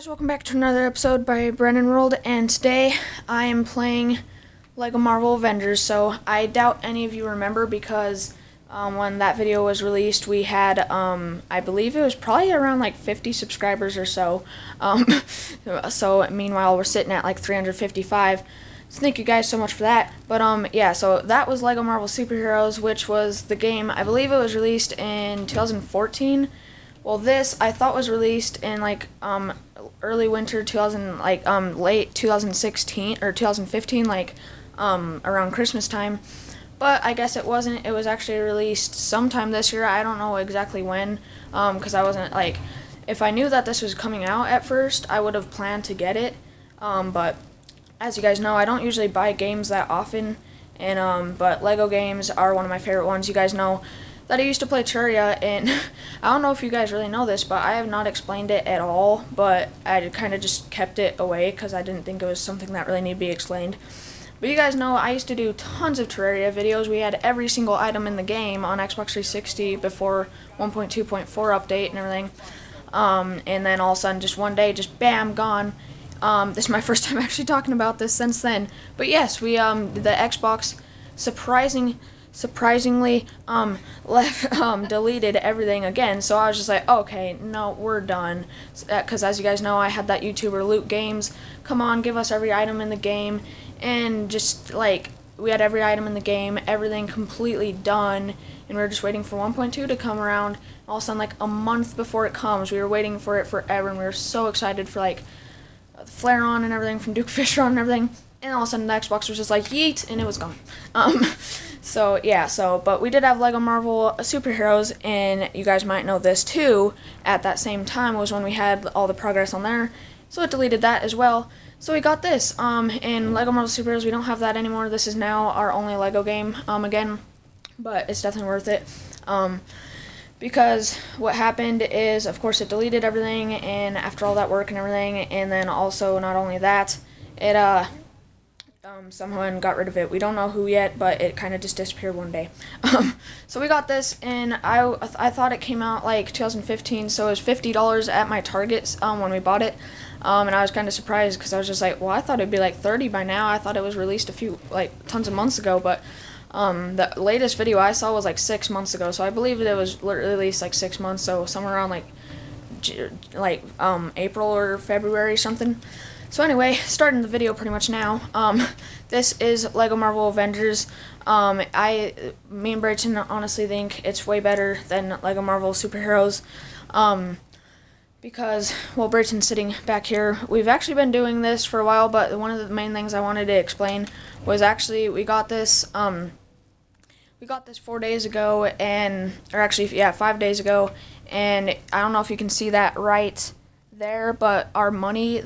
Guys, welcome back to another episode by Brennan World, and today I am playing Lego Marvel Avengers. So I doubt any of you remember because when that video was released, we had I believe it was probably around like 50 subscribers or so. So meanwhile we're sitting at like 355. So thank you guys so much for that. But yeah, so that was Lego Marvel Superheroes, which was the game. I believe it was released in 2014. Well, this I thought was released in like early winter 2000, like late 2016 or 2015, like around Christmas time. But I guess it wasn't. It was actually released sometime this year. I don't know exactly when, because I wasn't like, if I knew that this was coming out at first, I would have planned to get it. But as you guys know, I don't usually buy games that often, and but Lego games are one of my favorite ones. You guys know that I used to play Churia, and I don't know if you guys really know this, but I have not explained it at all, but I kind of just kept it away because I didn't think it was something that really needed to be explained. But you guys know I used to do tons of Terraria videos. We had every single item in the game on Xbox 360 before 1.2.4 update and everything, and then all of a sudden, just one day, just bam, gone. This is my first time actually talking about this since then. But yes, we the Xbox surprisingly deleted everything again, so I was just like, okay, no, we're done, because as you guys know, I had that YouTuber Loot Games, come on, give us every item in the game, and just like, we had every item in the game, everything completely done, and we were just waiting for 1.2 to come around. All of a sudden, like a month before it comes, we were waiting for it forever, and we were so excited for like the Flare-On and everything from Duke Fisher and everything, and all of a sudden the Xbox was just like, yeet, and it was gone. So yeah, but we did have Lego Marvel Superheroes, and you guys might know this too, at that same time was when we had all the progress on there, so it deleted that as well. So we got this, in Lego Marvel Superheroes. We don't have that anymore. This is now our only Lego game, again, but it's definitely worth it, because what happened is, of course, it deleted everything, and after all that work and everything, and then also, not only that, it, someone got rid of it. We don't know who yet, but it kind of just disappeared one day. So we got this, and I thought it came out like 2015, so it was $50 at my Target when we bought it, and I was kind of surprised because I was just like, well, I thought it'd be like 30 by now. I thought it was released tons of months ago, but the latest video I saw was like 6 months ago, so I believe it was released like 6 months, so somewhere around like April or February something. So anyway, starting the video pretty much now. This is Lego Marvel Avengers. Me and Brayton honestly think it's way better than Lego Marvel Superheroes. Because, well, Brayton's sitting back here. We've actually been doing this for a while, but one of the main things I wanted to explain was actually we got this 4 days ago, or actually, yeah, 5 days ago, and I don't know if you can see that right there, but our money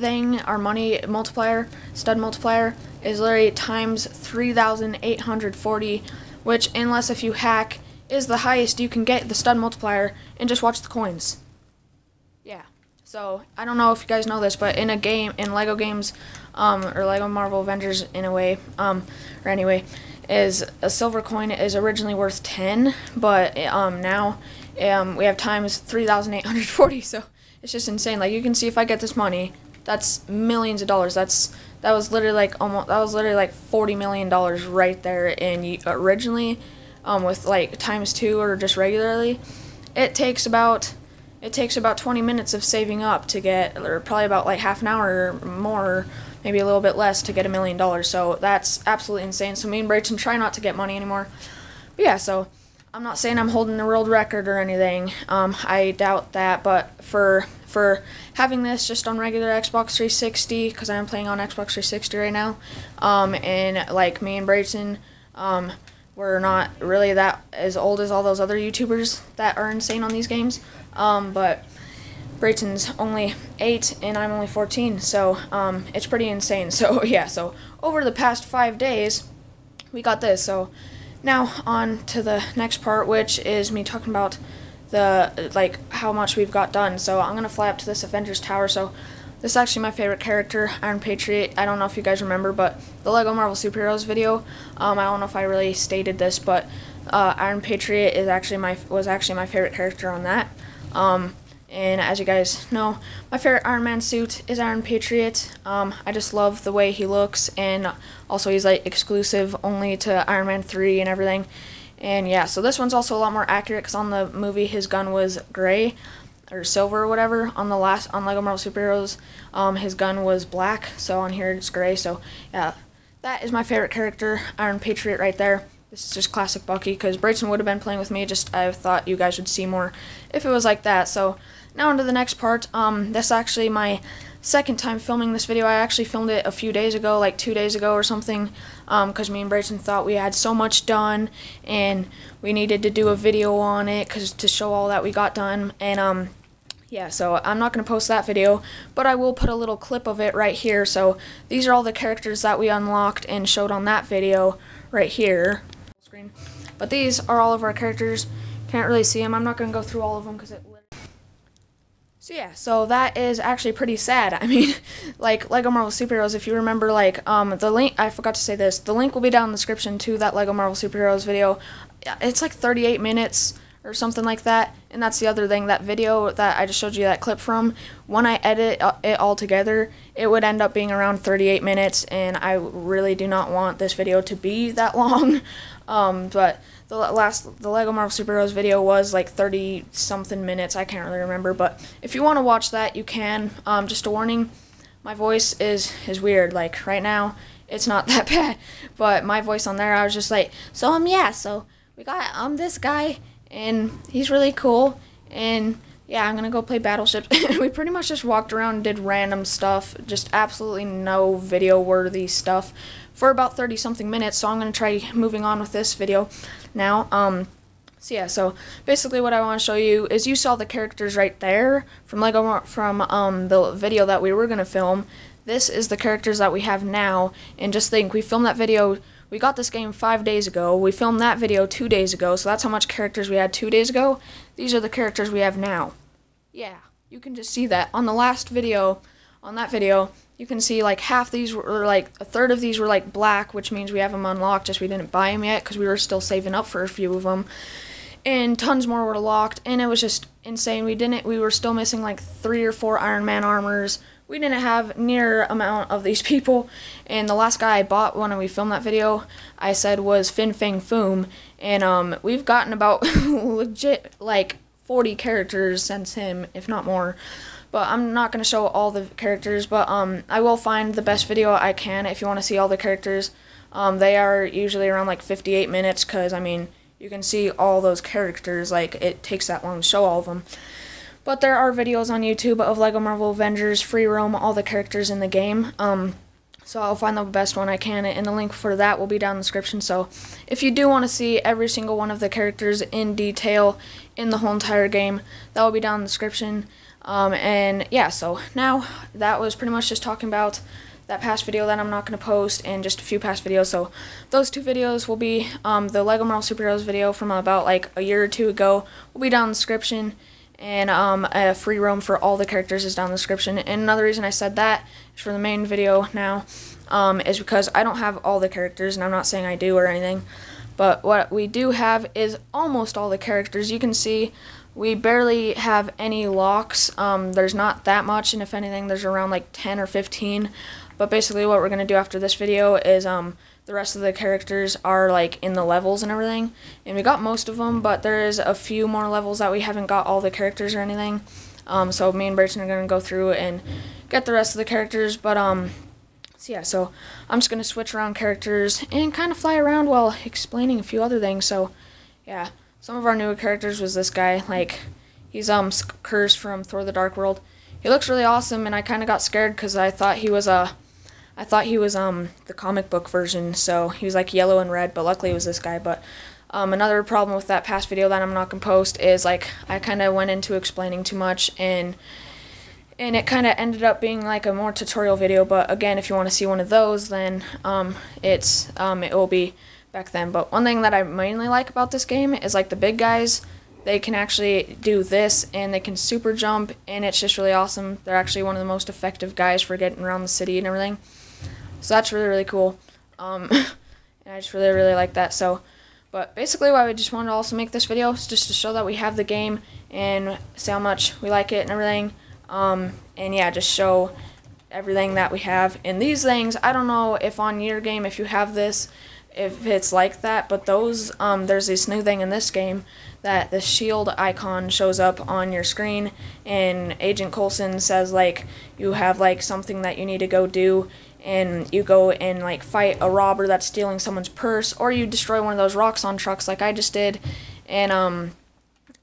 multiplier, stud multiplier, is literally times 3,840, which, unless if you hack, is the highest you can get the stud multiplier, and just watch the coins. Yeah, so I don't know if you guys know this, but in a game, in Lego games, or Lego Marvel Avengers in a way, or anyway, is a silver coin is originally worth 10, but now we have times 3,840, so it's just insane. Like, you can see if I get this money, that's millions of dollars. That was literally like $40 million right there. And originally, with like ×2 or just regularly, it takes about 20 minutes of saving up to get, or probably about like half an hour or more, maybe a little bit less, to get $1 million. So that's absolutely insane. So me and Brayton try not to get money anymore. But yeah, so I'm not saying I'm holding the world record or anything. I doubt that, but for having this just on regular Xbox 360, because I'm playing on Xbox 360 right now, and like me and Brayton, we're not really that as old as all those other YouTubers that are insane on these games, but Brayton's only 8 and I'm only 14, so it's pretty insane. So yeah, so over the past 5 days, we got this. So now on to the next part, which is me talking about how much we've got done. So I'm gonna fly up to this Avengers tower. So this is actually my favorite character, Iron Patriot. I don't know if you guys remember, but the Lego Marvel Superheroes video, I don't know if I really stated this, but Iron Patriot was actually my favorite character on that. And as you guys know, my favorite Iron Man suit is Iron Patriot. I just love the way he looks, and also he's like exclusive only to Iron Man 3 and everything. And yeah, so this one's also a lot more accurate because on the movie his gun was gray or silver or whatever. On Lego Marvel Superheroes, his gun was black, so on here it's gray. So yeah, that is my favorite character, Iron Patriot right there. This is just classic Bucky, because Brayson would have been playing with me, just I thought you guys would see more if it was like that. So now on to the next part. This is actually my second time filming this video. I actually filmed it a few days ago, like 2 days ago or something, because me and Brayson thought we had so much done, and we needed to do a video on it to show all that we got done. And yeah, so I'm not going to post that video, but I will put a little clip of it right here. So these are all the characters that we unlocked and showed on that video right here. Screen. But these are all of our characters. Can't really see them. I'm not going to go through all of them because it literally... So yeah, so that is actually pretty sad. I mean, like Lego Marvel Superheroes, if you remember, like the link, I forgot to say this, the link will be down in the description to that Lego Marvel Superheroes video. It's like 38 minutes or something like that. And that's the other thing, that video that I just showed you that clip from, when I edit it all together, it would end up being around 38 minutes, and I really do not want this video to be that long. But the Lego Marvel Superheroes video was like 30 something minutes. I can't really remember, but if you want to watch that, you can. Just a warning, my voice is weird. Like right now, it's not that bad, but my voice on there, I was just like, so yeah, so we got this guy, and he's really cool, and yeah, I'm gonna go play Battleship. We pretty much just walked around and did random stuff, just absolutely no video worthy stuff for about 30 something minutes. So I'm gonna try moving on with this video now. So yeah, so basically what I want to show you is, you saw the characters right there from the video that we were gonna film. This is the characters that we have now, and just think, we filmed that video. We got this game 5 days ago. We filmed that video 2 days ago, so that's how much characters we had 2 days ago. These are the characters we have now. Yeah, you can just see that. On the last video, on that video, you can see like half these were like, a third of these were like black, which means we have them unlocked, just we didn't buy them yet because we were still saving up for a few of them. And tons more were locked, and it was just insane. We were still missing like 3 or 4 Iron Man armors. We didn't have near amount of these people, and the last guy I bought when we filmed that video, I said was Fin Fang Foom, and we've gotten about legit like 40 characters since him, if not more. But I'm not going to show all the characters, but I will find the best video I can if you want to see all the characters. They are usually around like 58 minutes, because I mean, you can see all those characters, like it takes that long to show all of them. But there are videos on YouTube of Lego Marvel Avengers, free roam, all the characters in the game. So I'll find the best one I can, and the link for that will be down in the description. So if you do want to see every single one of the characters in detail in the whole entire game, that will be down in the description. And yeah, so now that was pretty much just talking about that past video that I'm not going to post, and just a few past videos. So those 2 videos will be the Lego Marvel Superheroes video from about like a year or 2 ago will be down in the description. And a free roam for all the characters is down in the description. And another reason I said that is for the main video now, is because I don't have all the characters, and I'm not saying I do or anything, but what we do have is almost all the characters. You can see we barely have any locks. There's not that much, and if anything, there's around like 10 or 15. But basically what we're going to do after this video is the rest of the characters are like in the levels and everything, and we got most of them, but there is a few more levels that we haven't got all the characters or anything. So me and Brayson are going to go through and get the rest of the characters. But so yeah, so I'm just going to switch around characters and kind of fly around while explaining a few other things. So yeah, some of our newer characters was this guy. Like, he's Cursed from Thor: The Dark World. He looks really awesome, and I kind of got scared because I thought he was the comic book version, so he was like yellow and red, but luckily it was this guy. But another problem with that past video that I'm not going to post is, like, I kind of went into explaining too much, and it kind of ended up being like a more tutorial video. But again, if you want to see one of those, then it will be back then. But one thing that I mainly like about this game is, like, the big guys, they can actually do this, and they can super jump, and it's just really awesome. They're actually one of the most effective guys for getting around the city and everything. So that's really, really cool. And I just really, really like that. So, But basically why we just wanted to also make this video is just to show that we have the game and say how much we like it and everything. And yeah, just show everything that we have. And these things, I don't know if on your game, if you have this, if it's like that, but those, there's this new thing in this game that the shield icon shows up on your screen, and Agent Coulson says, like, you have, like, something that you need to go do, and you go and, like, fight a robber that's stealing someone's purse, or you destroy one of those Roxxon trucks like I just did, and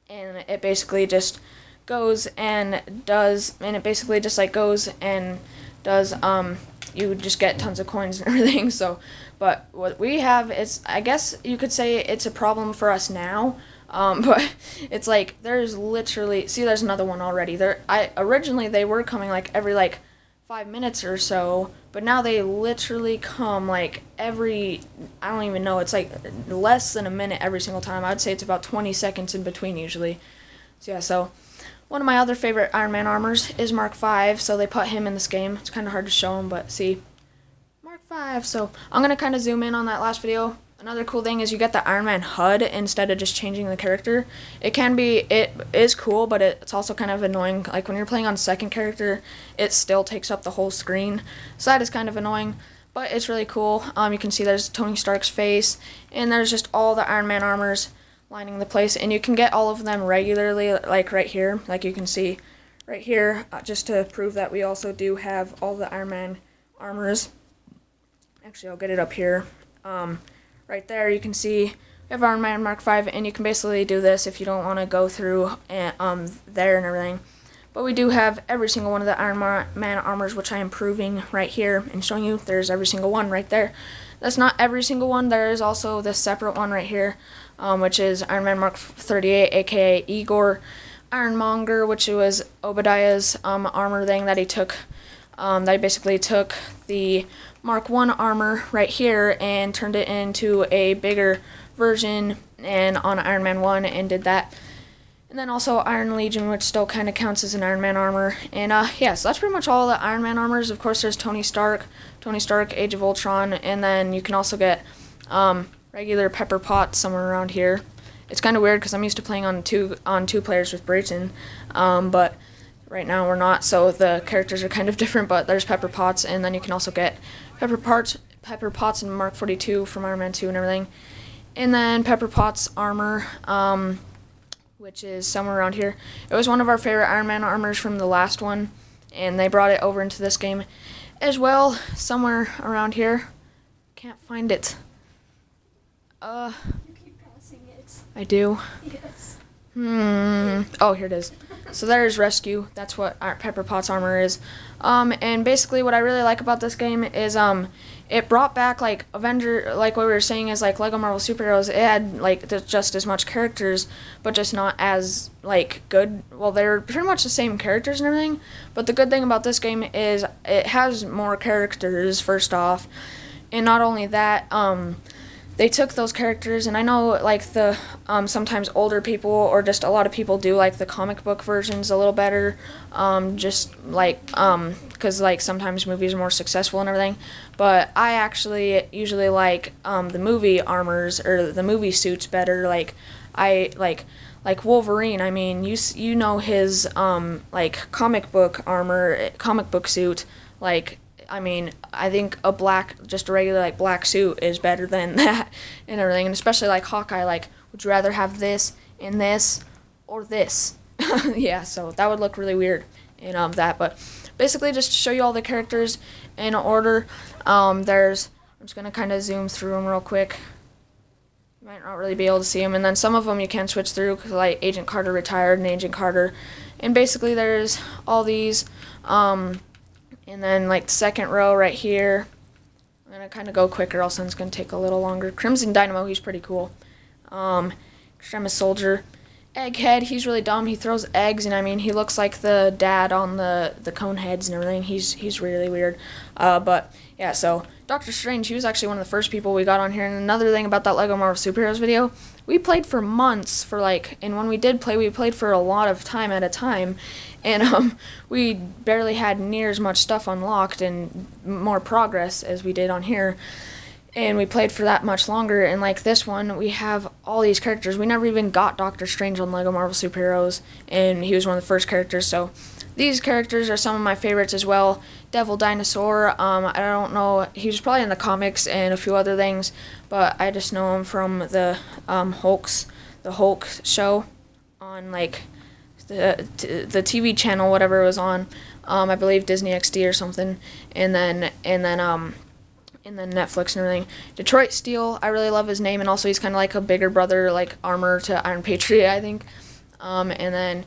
it basically just goes and does, and it basically just, like, goes and does, you just get tons of coins and everything. So, but what we have is, I guess you could say it's a problem for us now, but it's like, there's literally, see, there's another one already. Originally they were coming like every like 5 minutes or so, but now they literally come like every, I don't even know, it's like less than a minute every single time. I'd say it's about 20 seconds in between usually. So yeah, so one of my other favorite Iron Man armors is Mark V, so they put him in this game. It's kind of hard to show him, but see, Mark V. So I'm going to kind of zoom in on that last video. Another cool thing is you get the Iron Man HUD instead of just changing the character. It is cool, but it's also kind of annoying. Like when you're playing on second character, it still takes up the whole screen. So that is kind of annoying, but it's really cool. You can see there's Tony Stark's face, and there's just all the Iron Man armors lining the place, and you can get all of them regularly, like right here, like you can see right here, just to prove that we also do have all the Iron Man armors. Actually, I'll get it up here. Right there, you can see we have Iron Man Mark V, and you can basically do this if you don't want to go through there and everything. But we do have every single one of the Iron Man armors, which I am proving right here and showing you. There's every single one right there. That's not every single one. There is also this separate one right here, which is Iron Man Mark 38, aka Igor Ironmonger, which was Obadiah's armor thing that he took. They basically took the Mark 1 armor right here and turned it into a bigger version and on Iron Man 1 and did that. And then also Iron Legion, which still kind of counts as an Iron Man armor. And yeah, so that's pretty much all the Iron Man armors. Of course, there's Tony Stark, Age of Ultron, and then you can also get regular Pepper Potts somewhere around here. It's kind of weird because I'm used to playing on two players with Brayton, but right now we're not, so the characters are kind of different. But there's Pepper Potts, and then you can also get Pepper Potts and Mark 42 from Iron Man 2 and everything. And then Pepper Potts armor, which is somewhere around here. It was one of our favorite Iron Man armors from the last one, and they brought it over into this game as well, somewhere around here. Can't find it. You keep passing it. I do? Yes. Oh, here it is. So there's Rescue. That's what our Pepper Potts armor is. And basically what I really like about this game is it brought back like Avengers, like what we were saying is like Lego Marvel Superheroes. It had like just as much characters, but just not as like good. Well, they're pretty much the same characters and everything, but the good thing about this game is it has more characters first off, and not only that, they took those characters, and I know like the sometimes older people or just a lot of people do like the comic book versions a little better, just like because like sometimes movies are more successful and everything. But I actually usually like the movie armors or the movie suits better. Like I like Wolverine. I mean, you know his like comic book armor, comic book suit, like. I mean, I think just a regular like black suit is better than that and everything, and especially like Hawkeye, like, would you rather have this and this or this? Yeah, so that would look really weird in that, but basically just to show you all the characters in order, I'm just going to kind of zoom through them real quick. You might not really be able to see them, and then some of them you can switch through, because like Agent Carter retired and Agent Carter, and basically there's all these, and then, like, the second row right here, I'm going to kind of go quicker, else it's going to take a little longer. Crimson Dynamo, he's pretty cool. Extremis Soldier. Egghead, he's really dumb. He throws eggs, and, I mean, he looks like the dad on the cone heads and everything. He's really weird. But, yeah, so Doctor Strange, he was actually one of the first people we got on here. And another thing about that Lego Marvel Superheroes video, we played for months and when we did play, we played for a lot of time at a time. And we barely had near as much stuff unlocked and more progress as we did on here. and we played for that much longer. And like this one, we have all these characters. We never even got Doctor Strange on Lego Marvel Superheroes, and he was one of the first characters. So these characters are some of my favorites as well. Devil Dinosaur, I don't know, he was probably in the comics and a few other things, but I just know him from the Hulk show on like the TV channel, whatever it was on. I believe Disney XD or something, and then Netflix and everything. Detroit Steel, I really love his name, and also he's kind of like a bigger brother, like Armor to Iron Patriot, I think. And then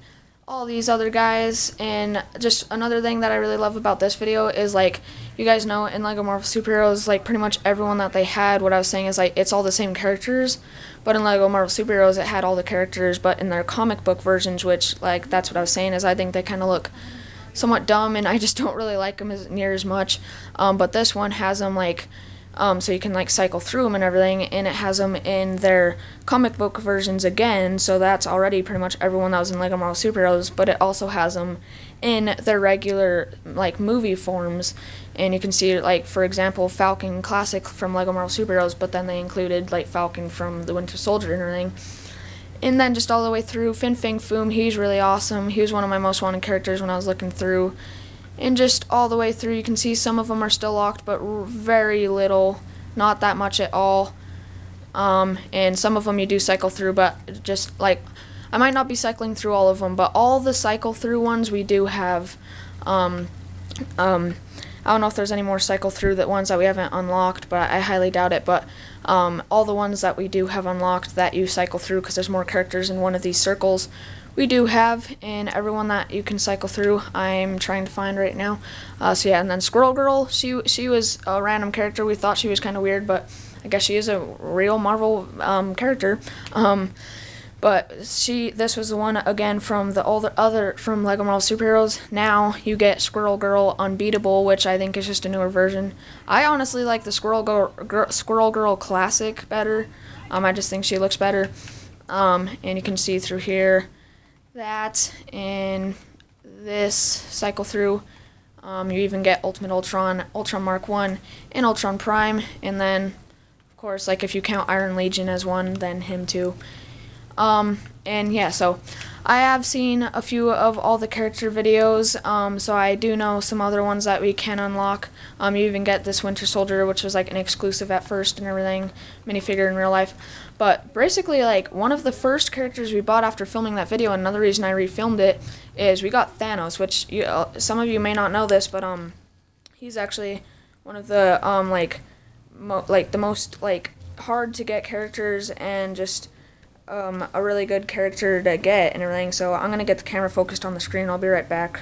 all these other guys. And just another thing that I really love about this video is, like, you guys know in Lego Marvel Superheroes, like, pretty much everyone that they had, what I was saying is, like, it's all the same characters. But in Lego Marvel Superheroes, it had all the characters, but in their comic book versions, which, like, that's what I was saying, is I think they kind of look somewhat dumb, and I just don't really like them near as much. But this one has them, like, so you can like cycle through them and everything, and it has them in their comic book versions again, so that's already pretty much everyone that was in Lego Marvel Superheroes, but it also has them in their regular like movie forms. And you can see, like, for example, Falcon Classic from Lego Marvel Superheroes, but then they included like Falcon from the Winter Soldier and everything. And then just all the way through, Fin Fang Foom, he's really awesome. He was one of my most wanted characters when I was looking through. And just all the way through, you can see some of them are still locked, but very little, not that much at all. And some of them you do cycle through, but just, like, I might not be cycling through all of them, but all the cycle through ones we do have. I don't know if there's any more cycle through the ones that we haven't unlocked, but I highly doubt it. But all the ones that we do have unlocked that you cycle through, because there's more characters in one of these circles, we do have, and everyone that you can cycle through, I'm trying to find right now. So yeah, and then Squirrel Girl, she was a random character. We thought she was kind of weird, but I guess she is a real Marvel character. But this was the one again from from Lego Marvel Superheroes. Now you get Squirrel Girl Unbeatable, which I think is just a newer version. I honestly like the Squirrel Girl Classic better. I just think she looks better. And you can see through here that and this cycle through. You even get Ultimate Ultron, Ultron Mark 1, and Ultron Prime. And then, of course, like if you count Iron Legion as one, then him too. And yeah, so I have seen a few of all the character videos, so I do know some other ones that we can unlock. You even get this Winter Soldier, which was like an exclusive at first and everything, minifigure in real life. But basically, like, one of the first characters we bought after filming that video, and another reason I refilmed it, is we got Thanos, which some of you may not know this, but he's actually one of the the most like hard to get characters, and just a really good character to get and everything. So I'm gonna get the camera focused on the screen. I'll be right back.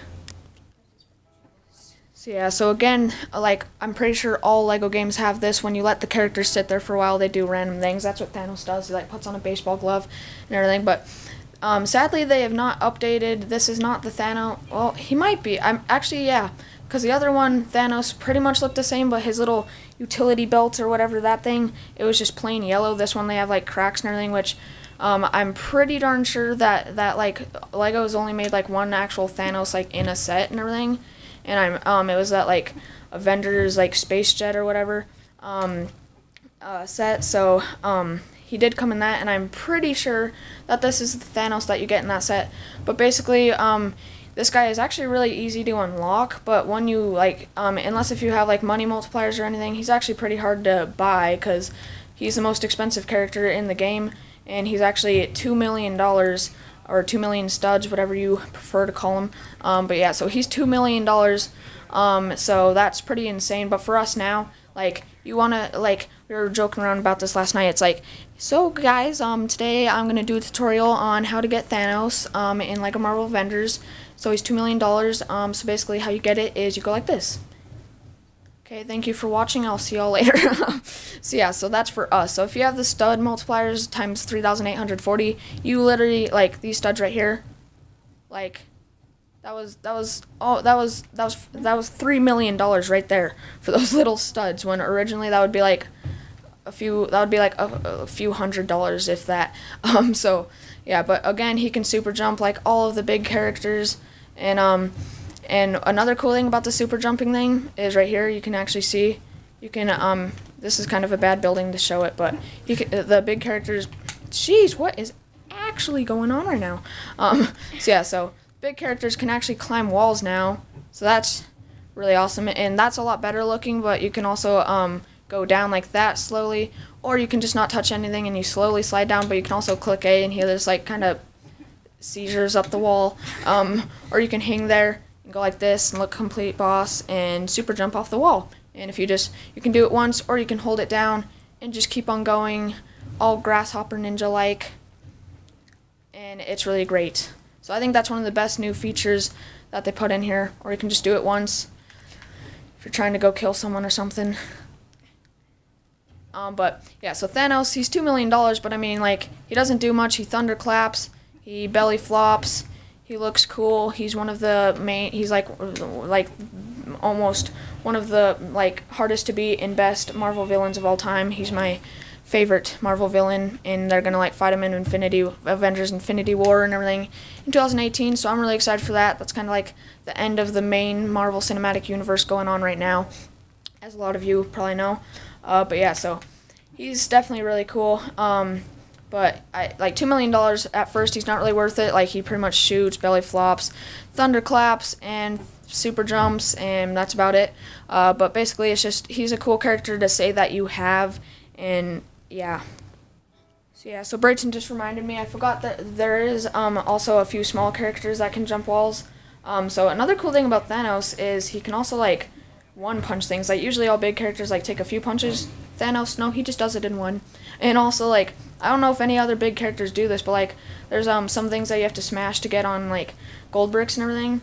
So yeah, so again, like, I'm pretty sure all Lego games have this. When you let the characters sit there for a while, they do random things. That's what Thanos does. He like puts on a baseball glove and everything. But sadly, they have not updated. This is not the Thanos. Well, he might be. Yeah, because the other one, Thanos, pretty much looked the same, but his little utility belt or whatever, that thing, it was just plain yellow. This one, they have like cracks and everything, which I'm pretty darn sure that like Lego's only made like one actual Thanos like in a set and everything. And it was that like Avengers like space jet or whatever set. So he did come in that, and I'm pretty sure that this is the Thanos that you get in that set. But basically, this guy is actually really easy to unlock. But when you like, unless if you have like money multipliers or anything, he's actually pretty hard to buy, because he's the most expensive character in the game, and he's actually $2 million. Or 2 million studs, whatever you prefer to call them. But yeah, so he's $2 million. So that's pretty insane. But for us now, like, you wanna, like, we were joking around about this last night. It's like, so guys, today I'm gonna do a tutorial on how to get Thanos in Lego Marvel Avengers. So he's $2 million. So basically, how you get it is you go like this. Okay, thank you for watching. I'll see y'all later. So yeah, so that's for us. So if you have the stud multipliers times 3,840, you literally, like, these studs right here, like, that was $3 million right there for those little studs, when originally that would be like a few $100s, if that. So yeah, but again, he can super jump like all of the big characters. And another cool thing about the super jumping thing is right here, you can actually see, you can, this is kind of a bad building to show it, but the big characters, jeez, what is actually going on right now? So yeah, so big characters can actually climb walls now, so that's really awesome, and that's a lot better looking, but you can also go down like that slowly, or you can just not touch anything and you slowly slide down, but you can also click A and he just like kind of seizures up the wall, or you can hang there and go like this and look complete boss and super jump off the wall. And if you can do it once, or you can hold it down and just keep on going, all grasshopper ninja like, and it's really great. So I think that's one of the best new features that they put in here, or you can just do it once if you're trying to go kill someone or something. But yeah, so Thanos, he's $2 million, but I mean, like, he doesn't do much. He thunderclaps, he belly flops, he looks cool. He's one of the main, he's like almost one of the like hardest to beat and best Marvel villains of all time. He's my favorite Marvel villain, and they're gonna like fight him in Avengers Infinity War and everything in 2018, so I'm really excited for that. That's kind of like the end of the main Marvel Cinematic Universe going on right now, as a lot of you probably know. But yeah, so he's definitely really cool. But like $2 million at first, he's not really worth it. Like, he pretty much shoots, belly flops, thunderclaps, and super jumps, and that's about it. But basically, it's just he's a cool character to say that you have, and yeah. So yeah, so Brayton just reminded me, I forgot that there is also a few small characters that can jump walls. So another cool thing about Thanos is he can also like one-punch things. Like, usually all big characters like take a few punches. Thanos, no, he just does it in one. And also, like, I don't know if any other big characters do this, but like there's some things that you have to smash to get on like gold bricks and everything.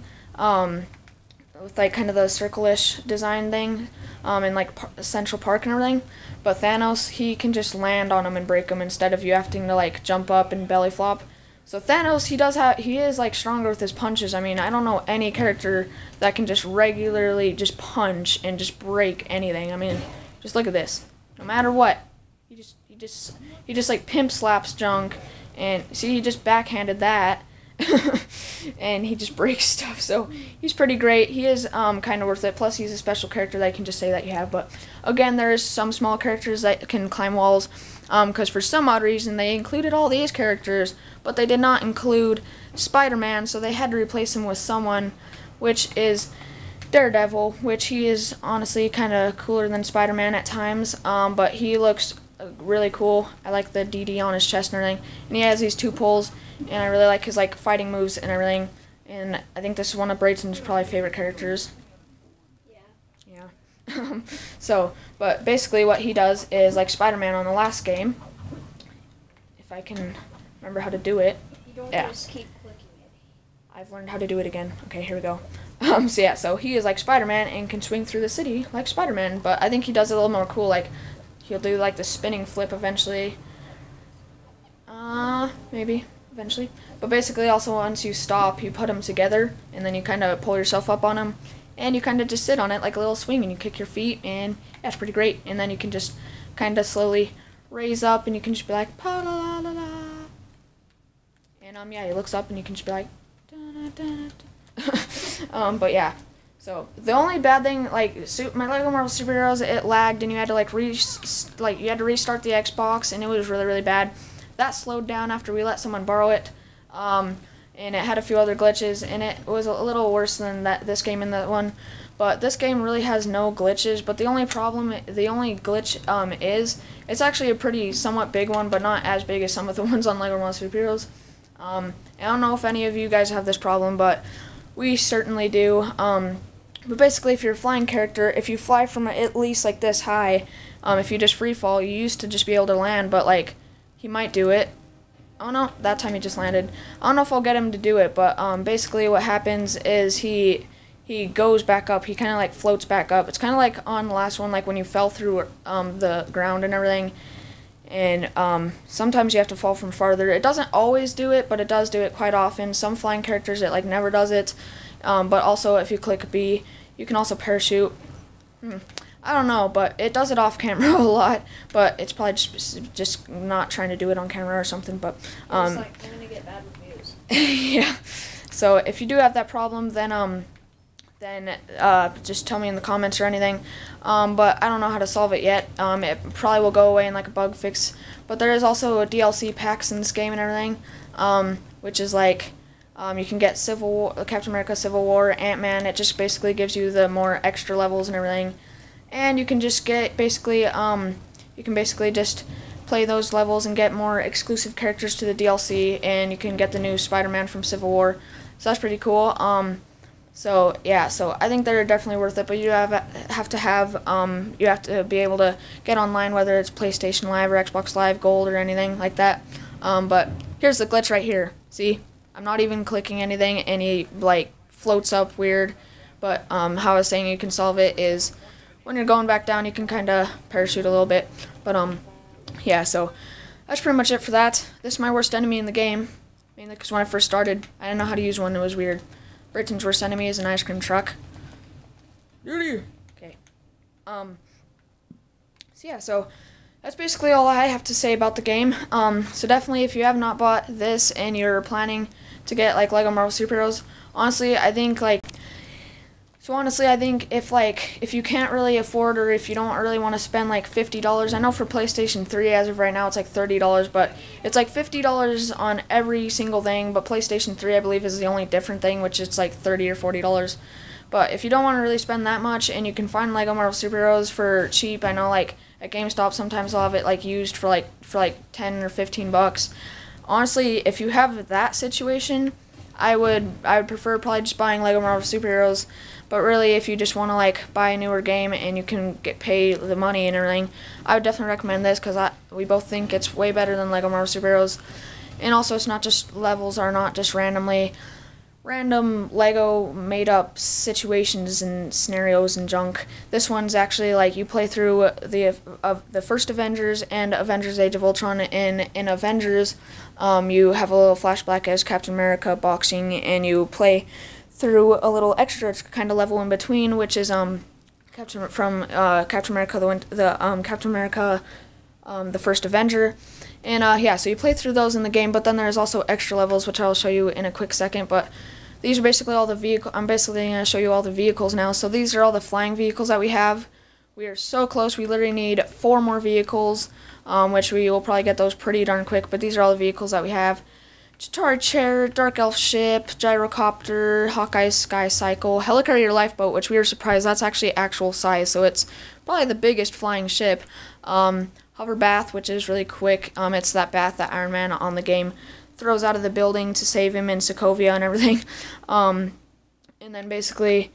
With like kind of the circle-ish design thing, in like Central Park and everything. But Thanos, he can just land on them and break them instead of you having to like jump up and belly flop. So Thanos, he is like stronger with his punches. I mean, I don't know any character that can just regularly just punch and just break anything. I mean, just look at this. No matter what, he just like pimp slaps junk, and see, he just backhanded that. And he just breaks stuff, so he's pretty great. He is kind of worth it. Plus, he's a special character that I can just say that you have. But again, there's some small characters that can climb walls, because for some odd reason they included all these characters, but they did not include Spider-Man, so they had to replace him with someone, which is Daredevil, which he is honestly kind of cooler than Spider-Man at times, but he looks really cool. I like the DD on his chest and everything, and he has these two pulls, and I really like his like fighting moves and everything, and I think this is one of Brayton's probably favorite characters. Yeah. So, but basically what he does is like Spider-Man on the last game, if I can remember how to do it. You don't just keep clicking it. I've learned how to do it again. Okay, here we go. So yeah, so he is like Spider-Man and can swing through the city like Spider-Man, but I think he does it a little more cool. Like, he'll do like the spinning flip eventually. Maybe eventually. But basically, also once you stop, you put them together, and then you kind of pull yourself up on them, and you kind of just sit on it like a little swing, and you kick your feet, and yeah, it's pretty great. And then you can just kind of slowly raise up, and you can just be like, pa la la la. And yeah, he looks up, and you can just be like, da da da. But yeah. So the only bad thing, like my Lego Marvel Superheroes, it lagged, and you had to like restart the Xbox, and it was really, really bad. That slowed down after we let someone borrow it, and it had a few other glitches, and it was a little worse than this game and that one. But this game really has no glitches. But the only glitch is it's actually a pretty somewhat big one, but not as big as some of the ones on Lego Marvel Superheroes. I don't know if any of you guys have this problem, but we certainly do. But basically, if you're a flying character, if you fly from at least like this high, if you just free fall, you used to just be able to land, but like he might do it. Oh no, that time he just landed. I don't know if I'll get him to do it, but basically what happens is he goes back up. He kind of like floats back up. It's kind of like on the last one, like when you fell through the ground and everything. And sometimes you have to fall from farther. It doesn't always do it, but it does do it quite often. Some flying characters, it like never does it. But also if you click B, you can also parachute. I don't know, but it does it off camera a lot. But it's probably just not trying to do it on camera or something. But it's like I'm gonna get bad reviews. yeah. So if you do have that problem, then then just tell me in the comments or anything. But I don't know how to solve it yet. It probably will go away in like a bug fix. But there is also a DLC packs in this game and everything, which is like you can get Captain America Civil War, Ant-Man. It just basically gives you the more extra levels and everything, and you can just get basically just play those levels and get more exclusive characters to the DLC, and you can get the new Spider-Man from Civil War. So that's pretty cool. So yeah, so I think they're definitely worth it, but you have to be able to get online, whether it's PlayStation Live or Xbox Live Gold or anything like that. But here's the glitch right here. See, I'm not even clicking anything, and he like floats up weird. But how I was saying you can solve it is when you're going back down, you can kind of parachute a little bit. But yeah, so that's pretty much it for that. This is my worst enemy in the game, mainly because when I first started, I didn't know how to use one. It was weird. Britain's worst enemy is an ice cream truck. Okay. So yeah, so that's basically all I have to say about the game. So definitely, if you have not bought this and you're planning to get like Lego Marvel Superheroes, honestly, I think if you can't really afford, or if you don't really want to spend like $50, I know for PlayStation 3 as of right now it's like $30, but it's like $50 on every single thing, but PlayStation 3 I believe is the only different thing, which is like $30 or $40. But if you don't want to really spend that much and you can find Lego Marvel Superheroes for cheap, I know like at GameStop sometimes they'll have it like used for like 10 or 15 bucks. Honestly, if you have that situation, I would prefer probably just buying Lego Marvel Superheroes. But really, if you just want to like buy a newer game and you can pay the money and everything, I would definitely recommend this, because we both think it's way better than Lego Marvel Superheroes. And also, it's not just levels are not just random Lego made up situations and scenarios and junk. This one's actually like you play through the first Avengers and Avengers Age of Ultron. In Avengers, you have a little flashback as Captain America boxing, and you play through a little extra kind of level in between, which is Captain America the first Avenger. And yeah, so you play through those in the game, but then there's also extra levels, which I'll show you in a quick second. But these are basically all the vehicles. I'm basically going to show you all the vehicles now. So these are all the flying vehicles that we have. We are so close. We literally need 4 more vehicles, which we will probably get those pretty darn quick. But these are all the vehicles that we have. Chitauri Chair, Dark Elf Ship, Gyrocopter, Hawkeye's Sky Cycle, Helicarrier Lifeboat, which we were surprised that's actually actual size, so it's probably the biggest flying ship. Hover Bath, which is really quick. It's that bath that Iron Man on the game throws out of the building to save him in Sokovia and everything. And then basically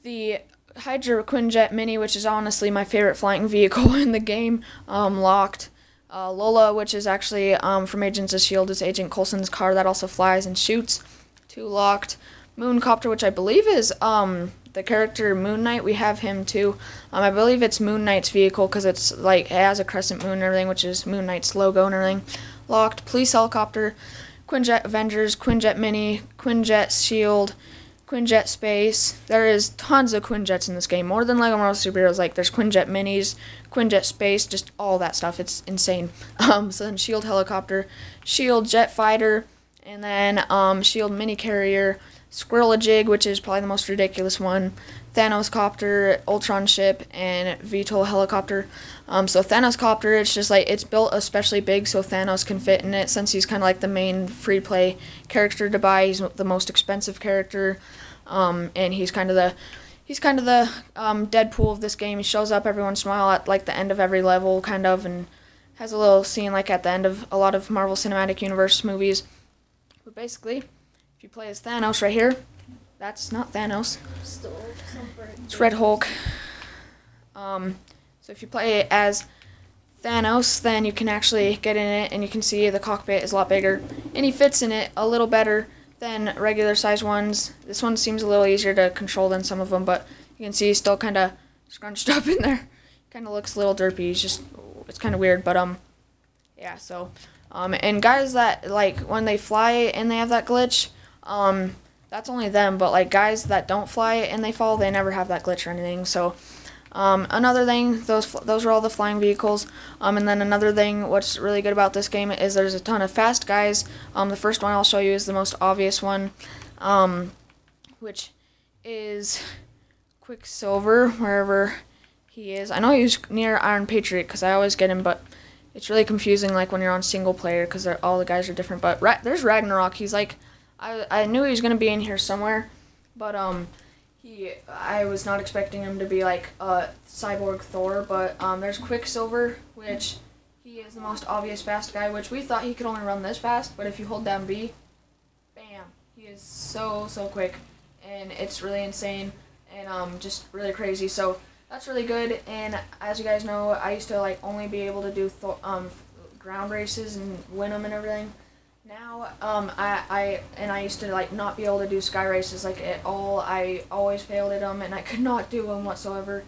the Hydra Quinjet Mini, which is honestly my favorite flying vehicle in the game, locked. Lola, which is actually from Agents of S.H.I.E.L.D., is Agent Coulson's car that also flies and shoots. 2 locked. Mooncopter, which I believe is the character Moon Knight. We have him too. I believe it's Moon Knight's vehicle, because it's like it has a crescent moon and everything, which is Moon Knight's logo and everything. Locked. Police Helicopter, Quinjet Avengers, Quinjet Mini, Quinjet S.H.I.E.L.D., Quinjet Space. There is tons of Quinjets in this game, more than Lego Marvel Superheroes. Like there's Quinjet Minis, Quinjet Space, just all that stuff. It's insane. So then S.H.I.E.L.D. Helicopter, S.H.I.E.L.D. Jet Fighter, and then S.H.I.E.L.D. Mini Carrier, Squirrel-A-Jig, which is probably the most ridiculous one, Thanos Copter, Ultron Ship, and VTOL Helicopter. So Thanos Copter, it's just like it's built especially big so Thanos can fit in it, since he's kind of like the main free-play character to buy. He's the most expensive character, and he's kind of the Deadpool of this game. He shows up every once in a while at like the end of every level, kind of, and has a little scene like at the end of a lot of Marvel Cinematic Universe movies. But basically, if you play as Thanos right here, that's not Thanos. It's Red Hulk. So if you play as Thanos, then you can actually get in it, and you can see the cockpit is a lot bigger, and he fits in it a little better than regular size ones. This one seems a little easier to control than some of them, but you can see he's still kind of scrunched up in there. Kind of looks a little derpy. It's kind of weird, but yeah. So and guys that like when they fly and they have that glitch, that's only them. But like guys that don't fly and they fall, they never have that glitch or anything. So another thing, those are all the flying vehicles. And then another thing, what's really good about this game is there's a ton of fast guys. The first one I'll show you is the most obvious one, which is Quicksilver, wherever he is. I know he's near Iron Patriot because I always get him, but it's really confusing like when you're on single player because all the guys are different. But there's Ragnarok. He's like, I knew he was going to be in here somewhere, but I was not expecting him to be like Cyborg Thor, but there's Quicksilver, which he is the most obvious fast guy, which we thought he could only run this fast, but if you hold down B, bam, he is so quick, and it's really insane, and just really crazy, so that's really good. And as you guys know, I used to like only be able to do ground races and win them and everything. Now, I used to like not be able to do sky races like at all. I always failed at them, and I could not do them whatsoever.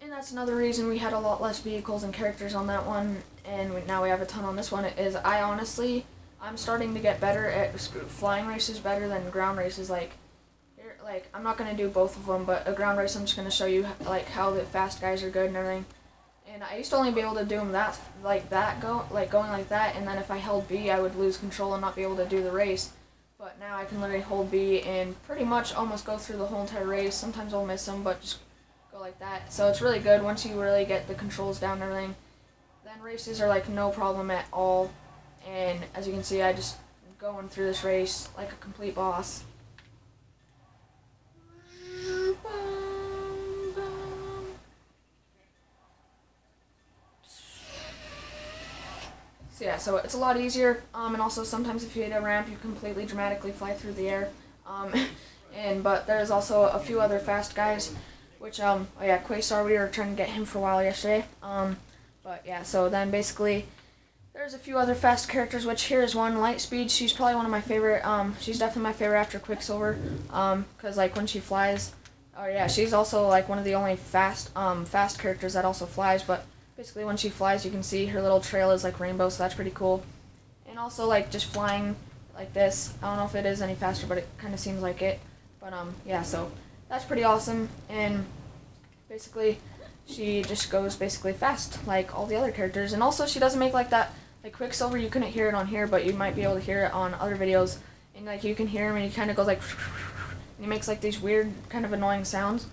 And that's another reason we had a lot less vehicles and characters on that one, and now we have a ton on this one. I'm starting to get better at flying races better than ground races. Like I'm not gonna do both of them, but a ground race I'm just gonna show you like how the fast guys are good and everything. And I used to only be able to do them going like that, and then if I held B, I would lose control and not be able to do the race. But now I can literally hold B and pretty much almost go through the whole entire race. Sometimes I'll miss them, but just go like that. So it's really good once you really get the controls down and everything. Then races are like no problem at all. And as you can see, I just going through this race like a complete boss. So yeah, so it's a lot easier, and also sometimes if you hit a ramp, you completely dramatically fly through the air. But there's also a few other fast guys, which oh yeah, Quasar, we were trying to get him for a while yesterday. But yeah, so then basically there's a few other fast characters, which here's one, Lightspeed. She's probably one of my favorite. She's definitely my favorite after Quicksilver, because like when she flies, oh yeah, she's also like one of the only fast characters that also flies. But basically when she flies, you can see her little trail is like rainbow, so that's pretty cool. And also like just flying like this, I don't know if it is any faster, but it kind of seems like it. But yeah, so that's pretty awesome. And basically she just goes basically fast like all the other characters. And also she doesn't make like that, like Quicksilver, you couldn't hear it on here, but you might be able to hear it on other videos. And like you can hear him and he kind of goes like, and he makes like these weird kind of annoying sounds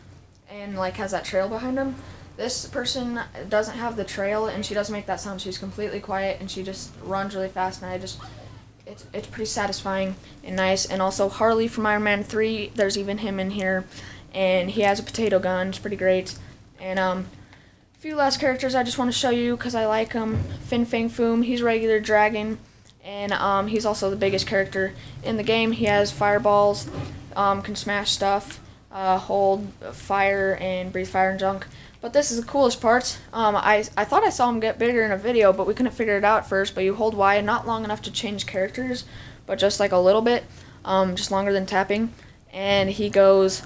and like has that trail behind him. This person doesn't have the trail, and she doesn't make that sound. She's completely quiet, and she just runs really fast, and it's pretty satisfying and nice. And also Harley from Iron Man 3, there's even him in here, and he has a potato gun. It's pretty great. And a few last characters I just want to show you because I like him. Fin Fang Foom, he's regular dragon, and he's also the biggest character in the game. He has fireballs, can smash stuff, hold fire, and breathe fire and junk. But this is the coolest part. I thought I saw him get bigger in a video, but we couldn't figure it out first. But you hold Y, not long enough to change characters, but just like a little bit, just longer than tapping. And he goes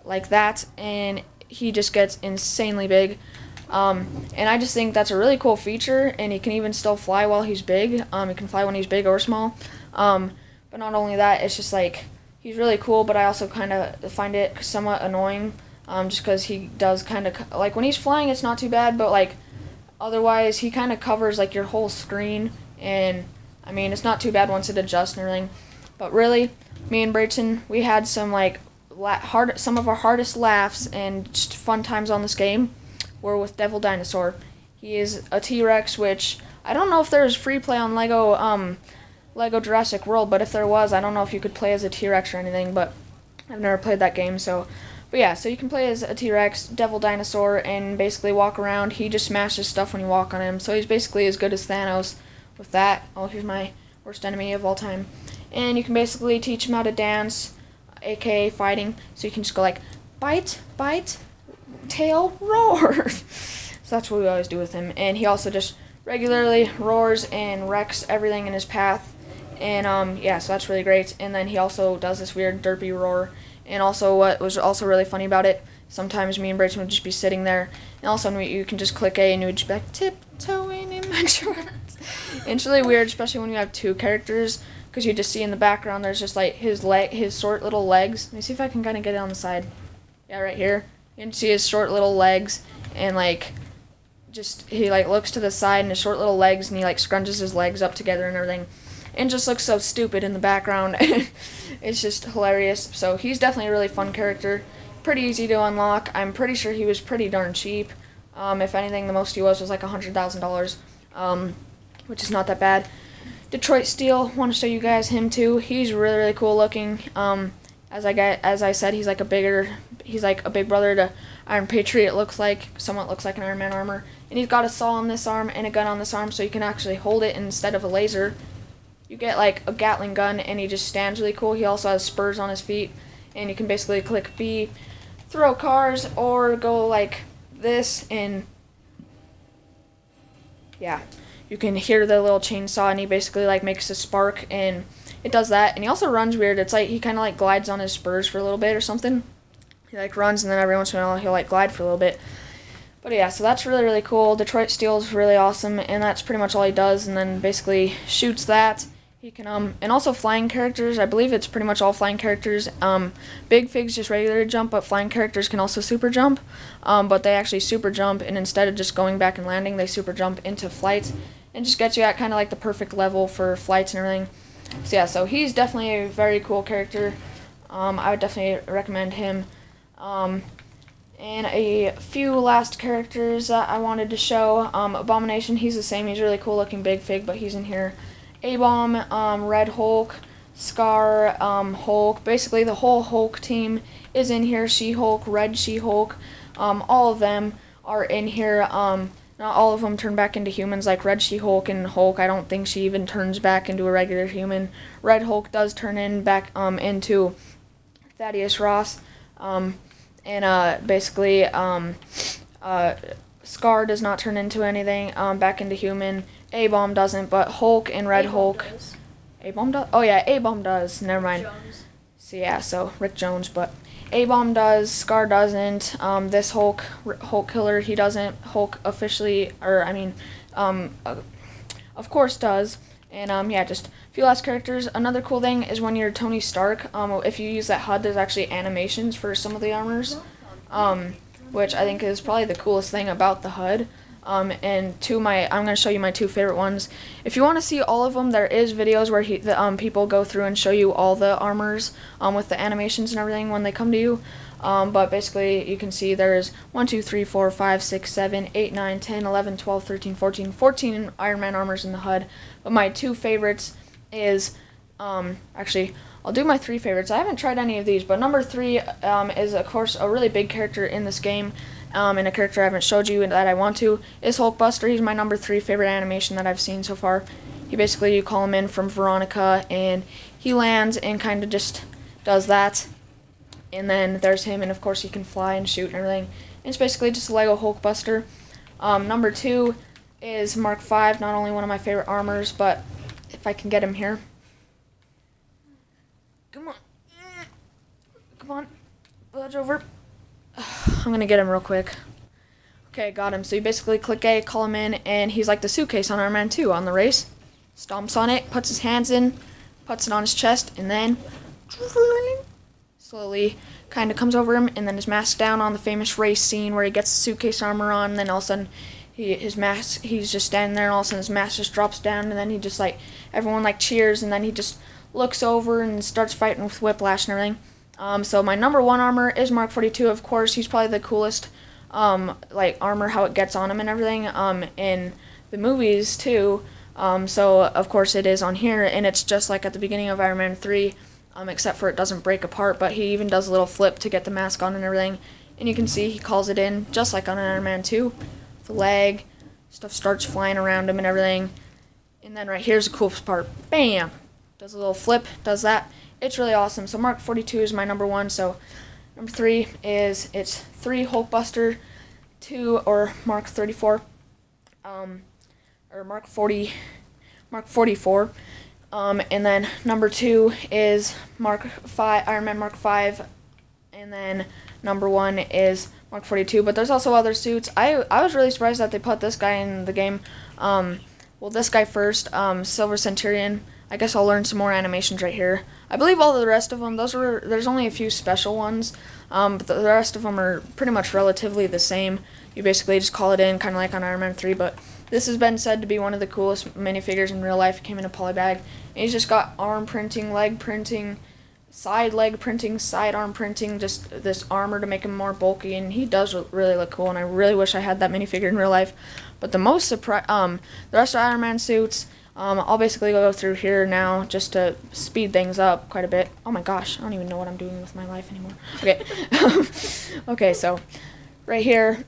like that, and he just gets insanely big. And I just think that's a really cool feature, and he can even still fly while he's big. He can fly when he's big or small. But not only that, it's just like, he's really cool, but I also kind of find it somewhat annoying. Just because he does kind of, like, when he's flying, it's not too bad, but, like, otherwise, he kind of covers, like, your whole screen, and, I mean, it's not too bad once it adjusts and everything. But really, me and Brayton, we had some, like, some of our hardest laughs and just fun times on this game were with Devil Dinosaur. He is a T-Rex, which, I don't know if there's free play on Lego Jurassic World, but if there was, I don't know if you could play as a T-Rex or anything, but I've never played that game, so... But yeah, so you can play as a T-Rex, Devil Dinosaur, and basically walk around. He just smashes stuff when you walk on him, so he's basically as good as Thanos with that. Oh, here's my worst enemy of all time. And you can basically teach him how to dance, aka fighting, so you can just go like, bite, bite, tail, roar. So that's what we always do with him. And he also just regularly roars and wrecks everything in his path. And yeah, so that's really great. And then he also does this weird derpy roar. And also, what was also really funny about it, sometimes me and Brayton would just be sitting there, and all of a sudden you can just click A, and you would just be like, tiptoeing in my shorts. And it's really weird, especially when you have two characters, because you just see in the background there's just like his short little legs. Let me see if I can kind of get it on the side. Yeah, right here. You can see his short little legs, and like, just he like looks to the side and his short little legs, and he like scrunches his legs up together and everything. and just looks so stupid in the background. It's just hilarious. So he's definitely a really fun character. Pretty easy to unlock. I'm pretty sure he was pretty darn cheap. If anything, the most he was like $100,000, which is not that bad. Detroit Steel, want to show you guys him too. He's really, really cool looking. As I said, he's like a big brother to Iron Patriot. Somewhat looks like an Iron Man armor, and he's got a saw on this arm and a gun on this arm, so you can actually hold it instead of a laser. You get like a Gatling gun, and he just stands really cool. He also has spurs on his feet, and you can basically click B, throw cars, or go like this, and yeah, you can hear the little chainsaw, and he basically like makes a spark, and it does that. And he also runs weird. It's like he kind of like glides on his spurs for a little bit or something. He like runs, and then every once in a while he'll like glide for a little bit. But yeah, so that's really, really cool. Detroit Steel is really awesome, and that's pretty much all he does. And then basically shoots that. He can and also flying characters. I believe it's pretty much all flying characters. Big Fig's just regular jump, but flying characters can also super jump. But they actually super jump, and instead of just going back and landing, they super jump into flight, and just gets you at kind of like the perfect level for flights and everything. So yeah, so he's definitely a very cool character. I would definitely recommend him. And a few last characters that I wanted to show. Abomination, he's the same. He's a really cool looking Big Fig, but he's in here. A-Bomb, Red Hulk, Scar, Hulk. Basically, the whole Hulk team is in here. She-Hulk, Red She-Hulk. All of them are in here. Not all of them turn back into humans, like Red She-Hulk and Hulk. I don't think she even turns back into a regular human. Red Hulk does turn back into Thaddeus Ross. Basically, Scar does not turn into anything, back into human. A-Bomb doesn't, but Hulk and Red Hulk. A-Bomb does? Oh yeah, A-Bomb does. Never mind. Jones. So yeah, so Rick Jones, but A-Bomb does, Scar doesn't. This Hulk Killer, he doesn't. Hulk officially, of course does. And yeah, just a few last characters. Another cool thing is when you're Tony Stark, if you use that HUD, there's actually animations for some of the armors, which I think is probably the coolest thing about the HUD. And I'm going to show you my two favorite ones. If you want to see all of them, there is videos where people go through and show you all the armors with the animations and everything when they come to you. But basically, you can see there's 1, 2, 3, 4, 5, 6, 7, 8, 9, 10, 11, 12, 13, 14 Iron Man armors in the HUD. But my two favorites is, actually, I'll do my three favorites. I haven't tried any of these, but number 3 is, of course, a really big character in this game. And a character I haven't showed you and that I want to, is Hulkbuster. He's my number 3 favorite animation that I've seen so far. He basically, you call him in from Veronica, and he lands and kind of just does that. And then there's him, and of course he can fly and shoot and everything. And it's basically just a Lego Hulkbuster. Number 2 is Mark V, not only one of my favorite armors, but if I can get him here. Come on. Come on. Budge over. I'm going to get him real quick. Okay, got him. So you basically click A, call him in, and he's like the suitcase on Iron Man 2 on the race. Stomps on it, puts his hands in, puts it on his chest, and then slowly kind of comes over him, and then his mask down on the famous race scene where he gets the suitcase armor on, and then all of a sudden he's just standing there, and all of a sudden his mask just drops down, and then he just like, everyone like cheers, and then he just looks over and starts fighting with Whiplash and everything. So my number 1 armor is Mark 42, of course. He's probably the coolest, like, armor, how it gets on him and everything, in the movies, too. So, of course, it is on here, and it's just like at the beginning of Iron Man 3, except for it doesn't break apart, but he even does a little flip to get the mask on and everything. And you can see he calls it in, just like on Iron Man 2. The leg, stuff starts flying around him and everything. And then right here's the coolest part. Bam! Does a little flip, does that. It's really awesome. So Mark 42 is my number 1. So number 3 is, it's 3 Hulkbuster, 2 or Mark 34, or Mark 44. And then number 2 is Mark 5, Iron Man Mark 5, and then number 1 is Mark 42. But there's also other suits. I was really surprised that they put this guy in the game. Well, this guy first, Silver Centurion. I guess I'll learn some more animations right here. I believe all of the rest of them, there's only a few special ones, but the rest of them are pretty much relatively the same. You basically just call it in, kind of like on Iron Man 3, but this has been said to be one of the coolest minifigures in real life. It came in a poly bag. And he's just got arm printing, leg printing, side leg printing, side arm printing, just this armor to make him more bulky, and he does really look cool, and I really wish I had that minifigure in real life. But the most the rest of Iron Man suits, I'll basically go through here now just to speed things up quite a bit. Oh my gosh, I don't even know what I'm doing with my life anymore. Okay. Okay, so right here,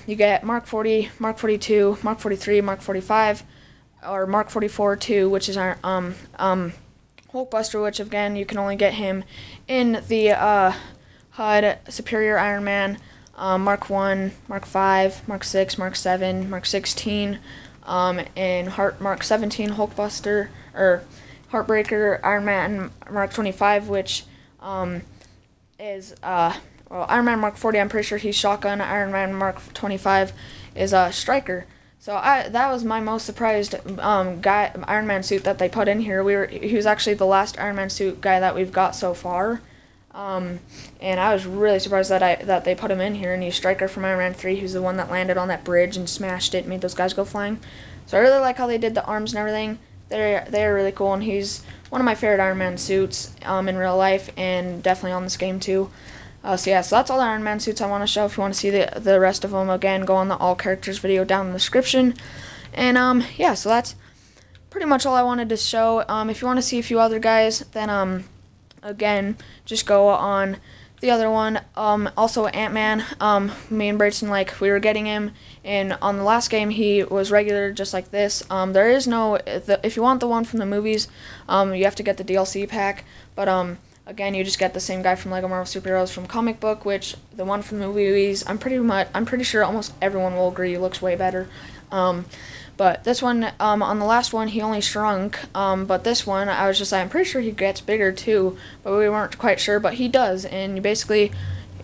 you get Mark 40, Mark 42, Mark 43, Mark 45, or Mark 44 too, which is our Hulkbuster, which again you can only get him in the HUD Superior Iron Man, Mark 1, Mark 5, Mark 6, Mark 7, Mark 16, and Mark 17 Hulkbuster, or Heartbreaker Iron Man Mark 25, which is well, Iron Man Mark 40, I'm pretty sure he's Shotgun. Iron Man Mark 25 is Striker. So that was my most surprised Iron Man suit that they put in here. He was actually the last Iron Man suit guy that we've got so far, and I was really surprised that they put him in here. And he's Striker from Iron Man 3. He's the one that landed on that bridge and smashed it, and made those guys go flying. So I really like how they did the arms and everything. They're really cool, and he's one of my favorite Iron Man suits in real life, and definitely on this game too. So yeah, so that's all the Iron Man suits I want to show. If you want to see the rest of them, again, go on the all characters video down in the description. And yeah, so that's pretty much all I wanted to show. If you want to see a few other guys, then again, just go on the other one. Also Ant-Man, me and Brayton, like, we were getting him, and on the last game he was regular just like this. There is no, if you want the one from the movies, you have to get the DLC pack, but again, you just get the same guy from Lego Marvel Superheroes from comic book, which the one from the movies, I'm pretty sure almost everyone will agree looks way better. But this one, on the last one, he only shrunk. But this one, I was just like, I'm pretty sure he gets bigger too, but we weren't quite sure. But he does, and you basically,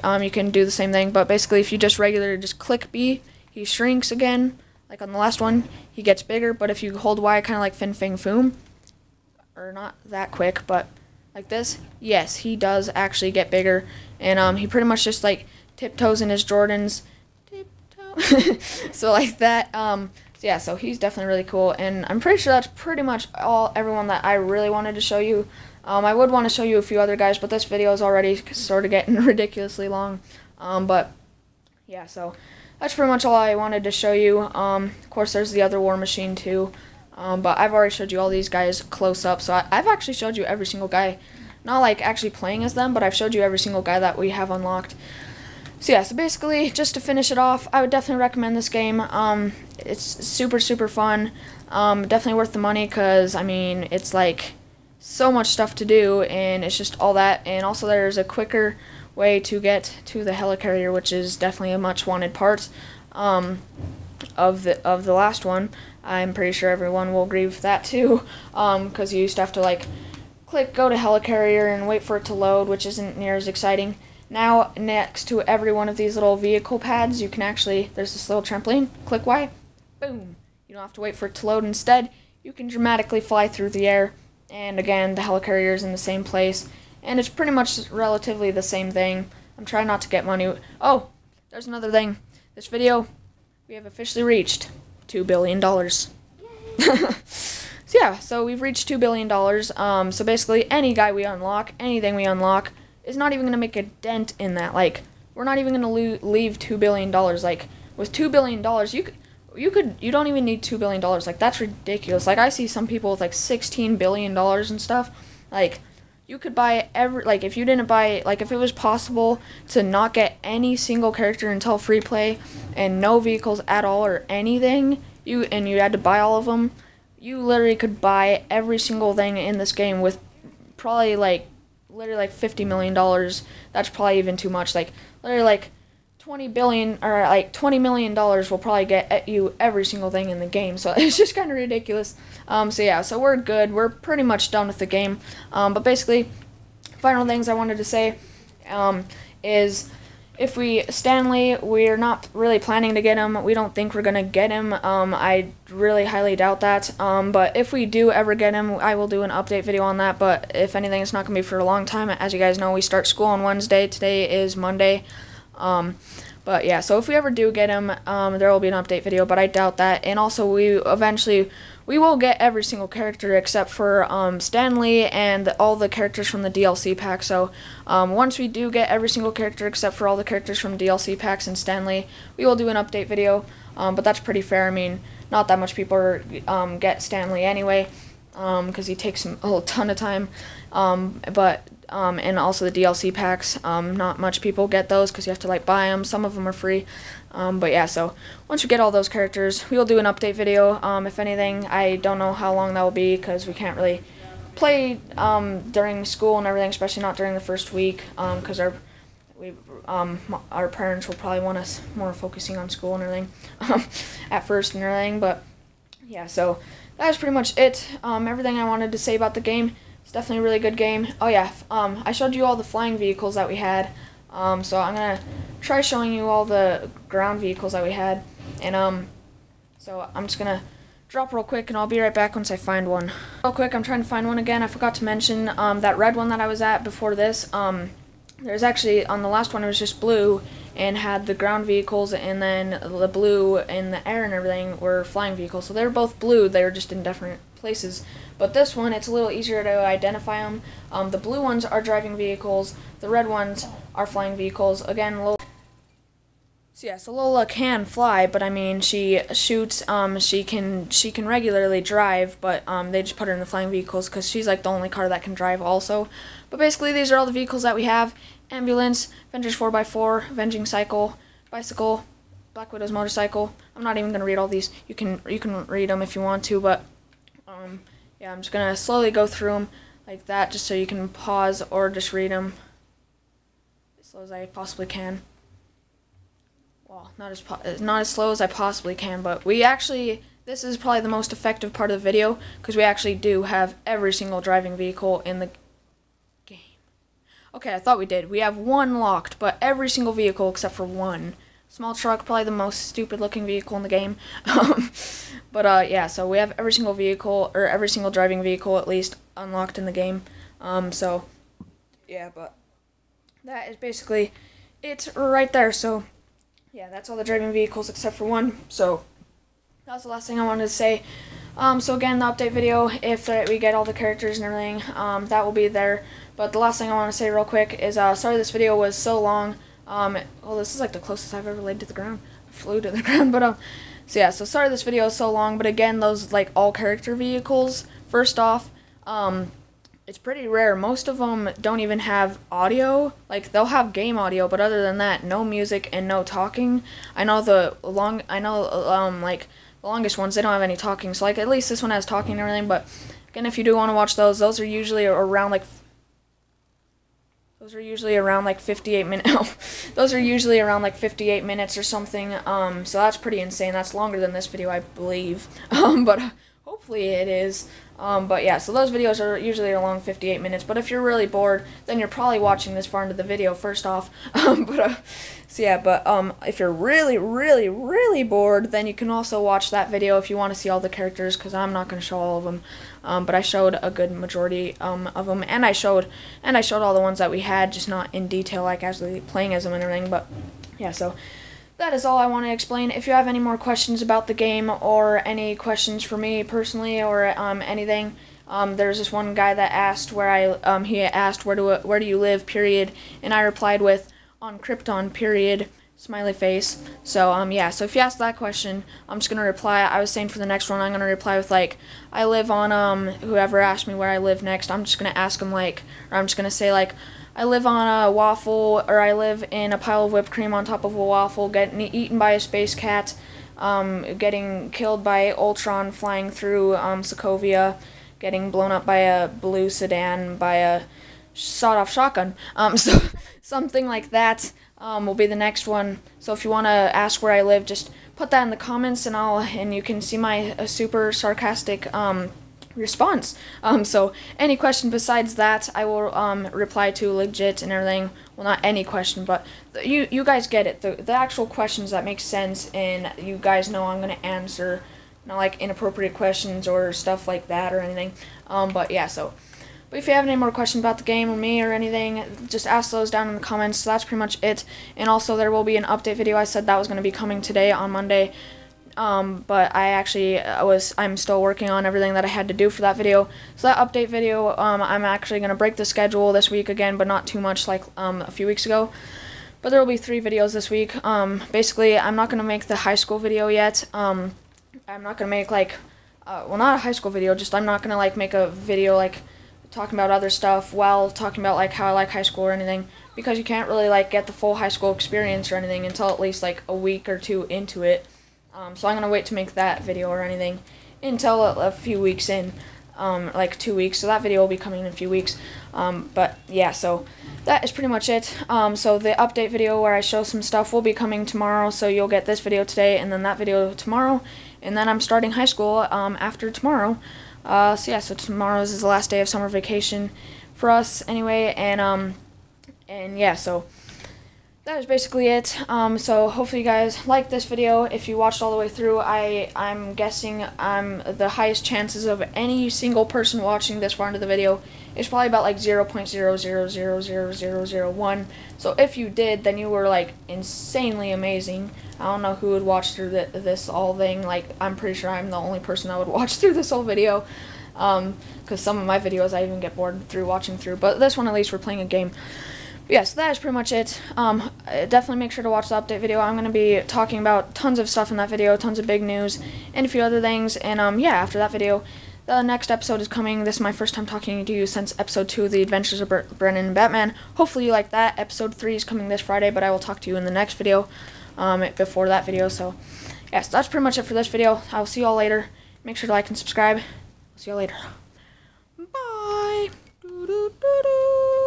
you can do the same thing. But basically, if you just click B, he shrinks again. Like on the last one, he gets bigger. But if you hold Y, kind of like Fin Fang Foom, or not that quick, but like this, yes, he does actually get bigger, and he pretty much just like tiptoes in his Jordans, tiptoe, so like that. So yeah, so he's definitely really cool, and I'm pretty sure that's pretty much everyone that I really wanted to show you. I would want to show you a few other guys, but this video is already sort of getting ridiculously long. But yeah, so that's pretty much all I wanted to show you. Of course, there's the other War Machine too. But I've already showed you all these guys close up, so I've actually showed you every single guy, not like actually playing as them, but I've showed you every single guy that we have unlocked. So yeah, so basically, just to finish it off, I would definitely recommend this game. It's super fun, definitely worth the money, because I mean, it's like so much stuff to do, and it's just all that, and also there's a quicker way to get to the helicarrier, which is definitely a much wanted part of the last one. I'm pretty sure everyone will agree with that too, because you used to have to like go to helicarrier and wait for it to load, which isn't near as exciting. Now, next to every one of these little vehicle pads, you can actually, there's this little trampoline, click Y, boom. You don't have to wait for it to load. Instead, you can dramatically fly through the air, and again, the helicarrier is in the same place, and it's pretty much relatively the same thing. I'm trying not to get money. Oh, there's another thing. This video, we have officially reached $2 billion. So yeah, so we've reached $2 billion. So basically, any guy we unlock, anything we unlock, is not even going to make a dent in that. Like, we're not even going to leave $2 billion. Like, with $2 billion, you don't even need $2 billion. Like, that's ridiculous. Like, I see some people with like $16 billion and stuff. Like, you could buy like, if you didn't buy, like, if it was possible to not get any single character until free play and no vehicles at all or anything, you had to buy all of them, you literally could buy every single thing in this game with probably like literally like $50 million. That's probably even too much. Like, literally like 20 billion or like $20 million will probably get at you every single thing in the game. So it's just kind of ridiculous. So yeah, so we're good. We're pretty much done with the game. But basically, final things I wanted to say is, if Stanley, we're not really planning to get him. We don't think we're going to get him. I really highly doubt that. But if we do ever get him, I will do an update video on that. But if anything, it's not going to be for a long time. As you guys know, we start school on Wednesday. Today is Monday. But But yeah, so if we ever do get him, there will be an update video, but I doubt that. And also, we will get every single character except for Stanley and all the characters from the DLC pack. So once we do get every single character except for all the characters from DLC packs and Stanley, we will do an update video. But that's pretty fair. I mean, not that much people get Stanley anyway, because he takes a ton of time. And also the DLC packs, not much people get those because you have to like buy them. Some of them are free. But yeah, so once we get all those characters, we will do an update video. If anything, I don't know how long that will be because we can't really play during school and everything, especially not during the first week, because our parents will probably want us more focusing on school and everything at first and everything. But yeah, so that's pretty much it. Everything I wanted to say about the game. It's definitely a really good game. Oh yeah, I showed you all the flying vehicles that we had. So I'm gonna try showing you all the ground vehicles that we had. And so I'm just gonna drop real quick, and I'll be right back once I find one. Real quick, I'm trying to find one again. I forgot to mention that red one that I was at before this. There's actually, on the last one, it was just blue and had the ground vehicles, and then the blue in the air and everything were flying vehicles. So they were both blue, they were just in different places. But this one, it's a little easier to identify them. The blue ones are driving vehicles, the red ones are flying vehicles. Again, Lola. So yeah, so Lola can fly, but I mean, she shoots, she can regularly drive, but they just put her in the flying vehicles because she's like the only car that can drive also. But basically, these are all the vehicles that we have: ambulance, Avengers 4x4, avenging cycle, bicycle, Black Widow's motorcycle. I'm not even gonna read all these. You can read them if you want to, but yeah, I'm just gonna slowly go through them like that, just so you can pause or just read them as slow as I possibly can. Well, not as slow as I possibly can, but this is probably the most effective part of the video because we actually do have every single driving vehicle in the game. Okay, I thought we did. We have one locked, but every single vehicle except for one. Small truck, probably the most stupid looking vehicle in the game. But yeah, so we have every single vehicle, or every single driving vehicle at least, unlocked in the game. So yeah, but that is basically it right there. So yeah, that's all the driving vehicles except for one. So that was the last thing I wanted to say. So again, the update video, if we get all the characters and everything, that will be there. But the last thing I want to say real quick is, sorry this video was so long. Well, this is like the closest I've ever laid to the ground. I flew to the ground, but so yeah, so sorry this video is so long, but again, those like all character vehicles, first off, it's pretty rare. Most of them don't even have audio. Like, they'll have game audio, but other than that, no music and no talking. I know like the longest ones, they don't have any talking. So like at least this one has talking and everything, but again, if you do want to watch those are usually around like 58 minutes. Those are usually around like 58 minutes or something. So that's pretty insane. That's longer than this video, I believe. But hopefully it is. But yeah, so those videos are usually along 58 minutes. But if you're really bored, then you're probably watching this far into the video, first off. So yeah, but if you're really, really, really bored, then you can also watch that video if you want to see all the characters, because I'm not going to show all of them. But I showed a good majority of them, and I showed all the ones that we had, just not in detail, like actually playing as them and everything. But yeah, so that is all I want to explain. If you have any more questions about the game, or any questions for me personally, or anything, there's this one guy that asked he asked where do you live, period, and I replied with, on Krypton, period, smiley face. So yeah, so if you ask that question, I'm just gonna reply. I was saying for the next one, I'm gonna reply with like, I live on whoever asked me where I live next, I'm just gonna ask them like, or I'm just gonna say like, I live on a waffle, or I live in a pile of whipped cream on top of a waffle, getting eaten by a space cat, getting killed by Ultron flying through Sokovia, getting blown up by a blue sedan by a sawed-off shotgun. So something like that will be the next one. So if you want to ask where I live, just put that in the comments, and you can see my super sarcastic response. So any question besides that, I will reply to legit and everything. Well, not any question, but you guys get it. The actual questions that make sense, and you guys know I'm gonna answer, not like inappropriate questions or stuff like that or anything. But yeah, so But if you have any more questions about the game or me or anything, just ask those down in the comments. So that's pretty much it. And also there will be an update video. I said that was going to be coming today on Monday. But I'm still working on everything that I had to do for that video. So that update video, I'm actually going to break the schedule this week again, but not too much like a few weeks ago. But there will be 3 videos this week. Basically, I'm not going to make the high school video yet. I'm not going to make like, well, not a high school video, just I'm not going to like make a video like talking about other stuff while talking about like how I like high school or anything, because you can't really like get the full high school experience or anything until at least like a week or 2 into it. So I'm going to wait to make that video or anything until a few weeks in, like 2 weeks. So that video will be coming in a few weeks. But yeah, so that is pretty much it. So the update video where I show some stuff will be coming tomorrow. So you'll get this video today and then that video tomorrow. And then I'm starting high school after tomorrow. So yeah, so tomorrow is the last day of summer vacation for us anyway. And yeah, so that is basically it. So hopefully you guys like this video. If you watched all the way through, I'm guessing the highest chances of any single person watching this far into the video is probably about like 0.00000001. So if you did, then you were like insanely amazing. I don't know who would watch through this whole thing. Like, I'm pretty sure I'm the only person that would watch through this whole video. Because some of my videos I even get bored through watching through. But this one, at least, we're playing a game. Yes, that is pretty much it. Definitely make sure to watch the update video. I'm going to be talking about tons of stuff in that video, tons of big news, and a few other things. And yeah, after that video, the next episode is coming. This is my first time talking to you since episode 2 of The Adventures of Brennan and Batman. Hopefully you like that. Episode 3 is coming this Friday, but I will talk to you in the next video, before that video. So, yes, that's pretty much it for this video. I'll see you all later. Make sure to like and subscribe. See you all later. Bye. Doo -doo -doo -doo.